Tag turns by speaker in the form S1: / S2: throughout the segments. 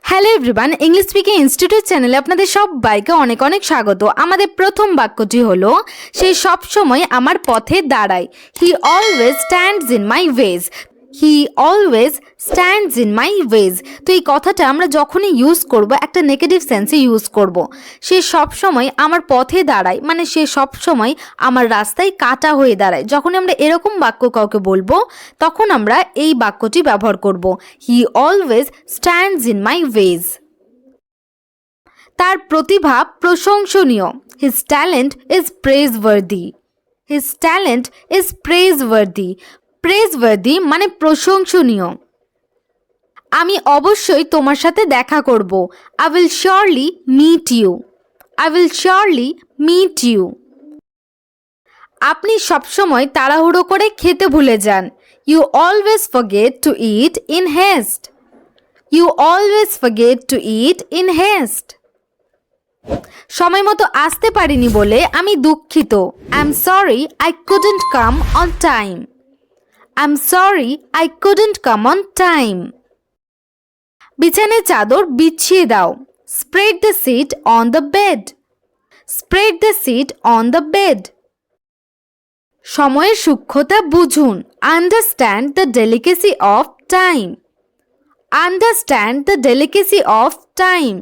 S1: Hello everyone, English speaking institute চ্যানেলে আপনাদের সবাইকে অনেক অনেক স্বাগত। আমাদের প্রথম বাক্যটি হলো, সে সব সময় আমার পথে দাঁড়ায়। He always stands in my ways. He always stands in my ways. তো এই কথাটা আমরা যখনই ইউজ করব একটা নেগেটিভ সেন্সে ইউজ করব। সে সব সময় আমার পথে দাঁড়ায়, মানে সে সব সময় আমার রাস্তায় কাটা হয়ে দাঁড়ায়। যখন আমরা এরকম বাক্য কাউকে বলবো তখন আমরা এই বাক্যটি ব্যবহার করব, he always stands in my ways. তার প্রতিভা প্রশংসনীয়। His talent is praiseworthy. His talent is praiseworthy. Praiseworthy মানে প্রশংসনীয়। আমি অবশ্যই তোমার সাথে দেখা করব। I will surely meet you. I will surely meet you. আপনি সবসময় তাড়াহুড়ো করে খেতে ভুলে যান। You always forget to eat in haste. You always forget to eat in haste. সময় মতো আসতে পারিনি বলে আমি দুঃখিত। I am sorry I couldn't come on time. I am sorry I couldn't come on time. বিছানার চাদর বিছিয়ে দাও। Spread the sheet on the bed. Spread the sheet on the bed. সময়ের সূক্ষ্মতা বুঝুন। Understand the delicacy of time. Understand the delicacy of time.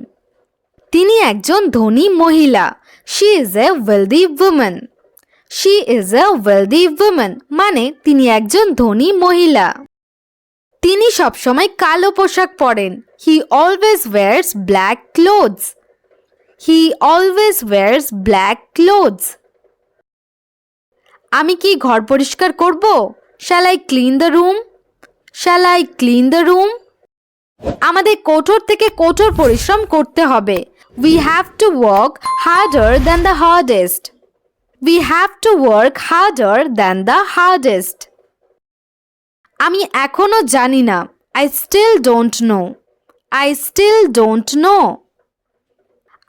S1: তিনি একজন ধনী মহিলা। She is a wealthy woman. She is a wealthy woman মানে তিনি একজন ধনী মহিলা। তিনি সবসময় কালো পোশাক পরেন। He always wires black clothes. He always wires black clothes. আমি কি ঘর পরিষ্কার করব? Shall I clean the room? Shall I clean the room? আমাদের কঠোর থেকে কঠোর পরিশ্রম করতে হবে। We have to work harder than the hardest. We have to work harder than the hardest. আমি এখনো জানি না। I still don't know. I still don't know.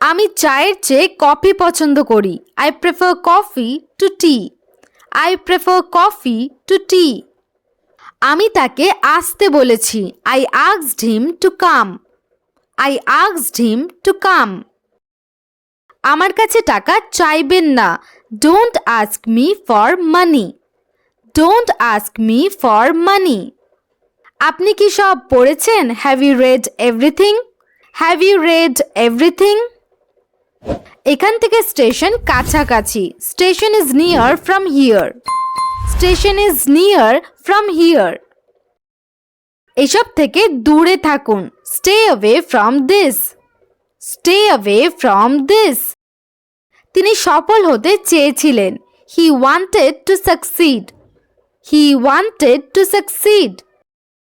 S1: আমি চায়ের চেয়ে কফি পছন্দ করি। I prefer coffee to tea. I prefer coffee to tea. আমি তাকে আসতে বলেছি। I asked him to come. I asked him to come. আমার কাছে টাকা চাইবেন না। Don't ask me for money. Don't ask me for money. আপনি কি সব পড়েছেন? Have you read everything? Have you read everything? এখান থেকে স্টেশন কাছাকাছি। Station is near from here. Station is near from here. এসব থেকে দূরে থাকুন। Stay away from this. Stay away from this. তিনি সফল হতে চেয়েছিলেন। He wanted to succeed. He wanted to succeed.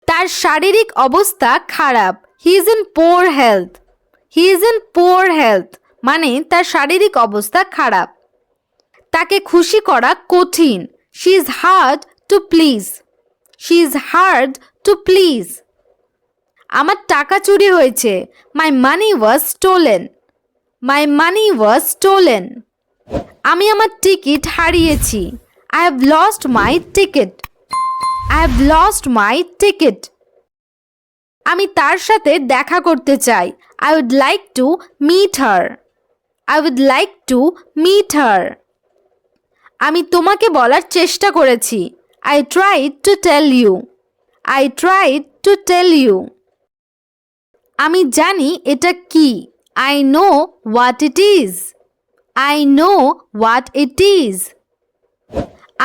S1: তার শারীরিক অবস্থা খারাপ। He is in poor health. He is in poor health মানে তার শারীরিক অবস্থা খারাপ। তাকে খুশি করা কঠিন। She is hard to please. She is hard to please. আমার টাকা চুরি হয়েছে। My money was stolen. My money was stolen. আমি আমার টিকিট হারিয়েছি। I have lost my ticket. I have lost my ticket. আমি তার সাথে দেখা করতে চাই। I would like to meet her. I would like to meet her. আমি তোমাকে বলার চেষ্টা করেছি। I tried to tell you. I tried to tell you. আমি জানি এটা কি। I know what it is. I know what it is.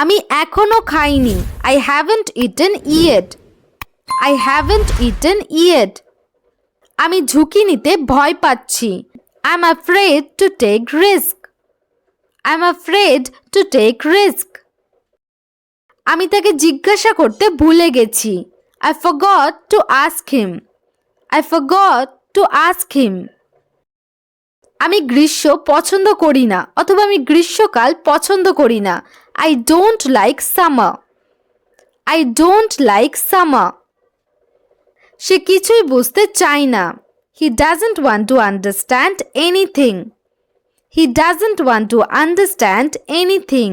S1: আমি এখনো খাইনি। I haven't eaten yet. I haven't eaten yet. আমি ঝুঁকি নিতে ভয় পাচ্ছি। I'm afraid to take risk. I'm afraid to take risk. আমি তাকে জিজ্ঞাসা করতে ভুলে গেছি। I forgot to ask him. I forgot to ask him. আমি গ্রীষ্ম পছন্দ করি না অথবা আমি গ্রীষ্মকাল পছন্দ করি না। I don't like summer. I don't like summer. সে কিছুই বুঝতে চায় না। He doesn't want to understand anything. He doesn't want to understand anything.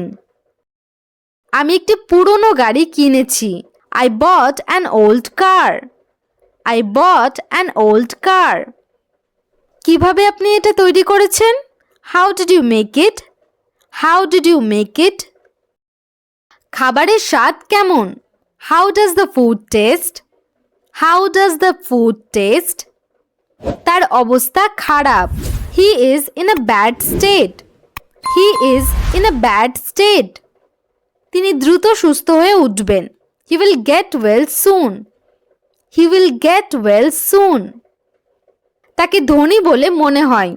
S1: আমি একটি পুরনো গাড়ি কিনেছি। I bought an old car. I bought an old car. কিভাবে আপনি এটা তৈরি করেছেন? How did you make it? How did you make it? খাবারের স্বাদ কেমন? How does the food taste? How does the food taste? তার অবস্থা খারাপ. He is in a bad state. He is in a bad state. তিনি দ্রুত সুস্থ হয়ে উঠবেন. He will get well soon. He will get well soon. তাকে ধনী বলে মনে হয়.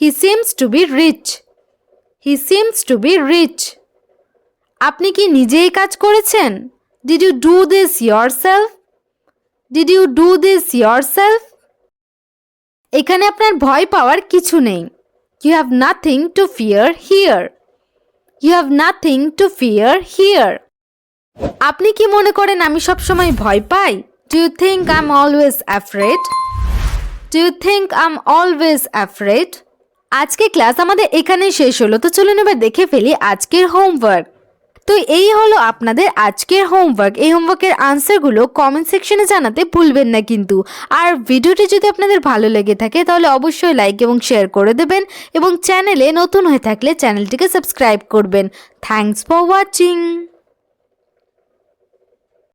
S1: He seems to be rich. He seems to be rich. আপনি কি নিজেই কাজ করেছেন? Did you do this yourself? Did you do this yourself? এখানে আপনার ভয় পাওয়ার কিছু নেই. You have nothing to fear here. You have nothing to fear here. আপনি কি মনে করেন আমি সবসময় ভয় পাই? Do you think I'm always afraid? Do you think I'm always afraid? আজকে ক্লাস আমাদের এখানেই শেষ হলো, তো চলুন এবার দেখে ফেলি আজকের হোমওয়ার্ক। তো এই হলো আপনাদের আজকের হোমওয়ার্ক। এই হোমওয়ার্কের আনসারগুলো কমেন্ট সেকশনে জানাতে ভুলবেন না কিন্তু। আর ভিডিওটি যদি আপনাদের ভালো লেগে থাকে তাহলে অবশ্যই লাইক এবং শেয়ার করে দেবেন এবং চ্যানেলে নতুন হয়ে থাকলে চ্যানেলটিকে সাবস্ক্রাইব করবেন। Thanks for watching.